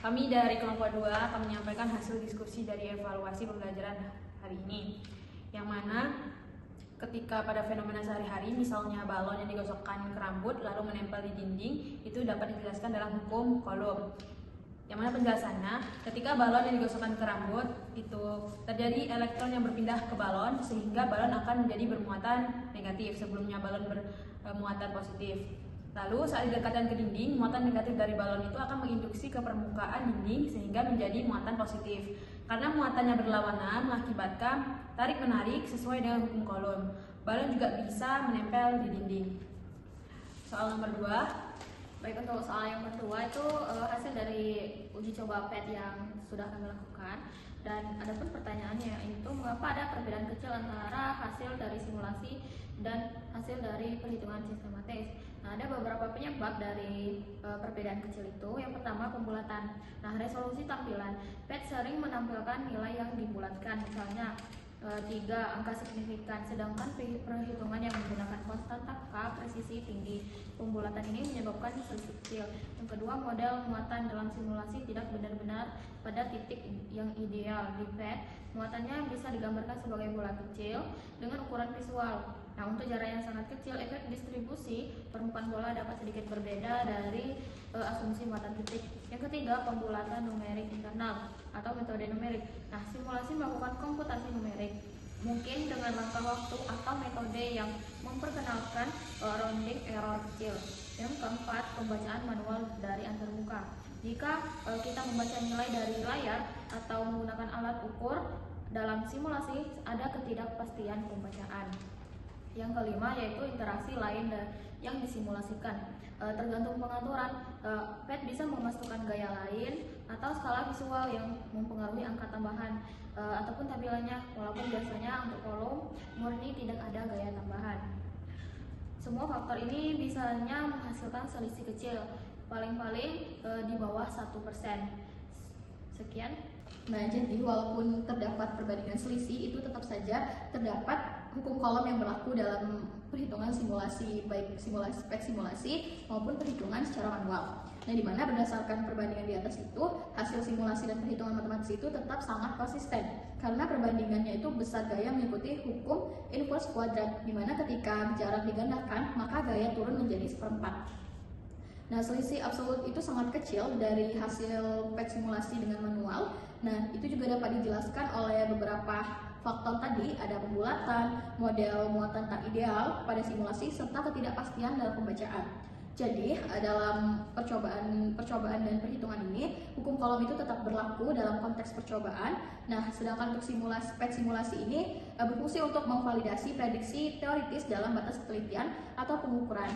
Kami dari kelompok 2 akan menyampaikan hasil diskusi dari evaluasi pembelajaran hari ini, yang mana ketika pada fenomena sehari-hari, misalnya balon yang digosokkan ke rambut lalu menempel di dinding, itu dapat dijelaskan dalam hukum Coulomb. Yang mana penjelasannya, ketika balon yang digosokkan ke rambut itu terjadi elektron yang berpindah ke balon sehingga balon akan menjadi bermuatan negatif, sebelumnya balon bermuatan positif. Lalu saat didekatkan ke dinding, muatan negatif dari balon itu akan menginduksi ke permukaan dinding sehingga menjadi muatan positif. Karena muatannya berlawanan mengakibatkan tarik-menarik sesuai dengan hukum Coulomb. Balon juga bisa menempel di dinding. Soal nomor 2. Baik, untuk soal yang kedua itu hasil dari uji coba PET yang sudah kami lakukan. Dan adapun pertanyaannya itu mengapa ada perbedaan kecil antara hasil dari simulasi dan hasil dari perhitungan sistematis. Nah, ada beberapa penyebab dari perbedaan kecil itu. Yang pertama, pembulatan. Nah, resolusi tampilan PET sering menampilkan nilai yang dibulatkan, misalnya 3 angka signifikan, sedangkan perhitungan yang menggunakan konstanta K presisi tinggi. Pembulatan ini menyebabkan selisih kecil. Yang kedua, model muatan dalam simulasi tidak benar-benar pada titik yang ideal. Di PET, muatannya bisa digambarkan sebagai bola kecil dengan ukuran visual. Nah, untuk jarak yang sangat kecil, efek distribusi permukaan bola dapat sedikit berbeda dari asumsi muatan titik. Yang ketiga, pembulatan numerik internal atau metode numerik. Nah, simulasi melakukan komputasi numerik, mungkin dengan langkah waktu atau metode yang memperkenalkan rounding error kecil. Yang keempat, pembacaan manual dari antarmuka. Jika kita membaca nilai dari layar atau menggunakan alat ukur dalam simulasi, ada ketidakpastian pembacaan. Yang kelima, yaitu interaksi lain yang disimulasikan. Tergantung pengaturan, PET bisa memasukkan gaya lain atau skala visual yang mempengaruhi angka tambahan ataupun tampilannya, walaupun biasanya untuk Coulomb murni tidak ada gaya tambahan. Semua faktor ini bisanya menghasilkan selisih kecil, paling-paling di bawah 1%. Sekian. Nah, jadi walaupun terdapat perbandingan selisih, itu tetap saja terdapat hukum Coulomb yang berlaku dalam perhitungan simulasi, baik simulasi PET simulasi maupun perhitungan secara manual. Nah, di mana berdasarkan perbandingan di atas itu, hasil simulasi dan perhitungan matematis itu tetap sangat konsisten karena perbandingannya itu besar gaya mengikuti hukum inverse kuadrat, di mana ketika jarak digandakan maka gaya turun menjadi 1/4. Nah, selisih absolut itu sangat kecil dari hasil PET simulasi dengan manual. Nah, itu juga dapat dijelaskan oleh beberapa faktor tadi, ada pembulatan, model muatan tak ideal pada simulasi, serta ketidakpastian dalam pembacaan. Jadi, dalam percobaan dan perhitungan ini, hukum Coulomb itu tetap berlaku dalam konteks percobaan. Nah, sedangkan untuk PET simulasi ini berfungsi untuk memvalidasi prediksi teoritis dalam batas penelitian atau pengukuran.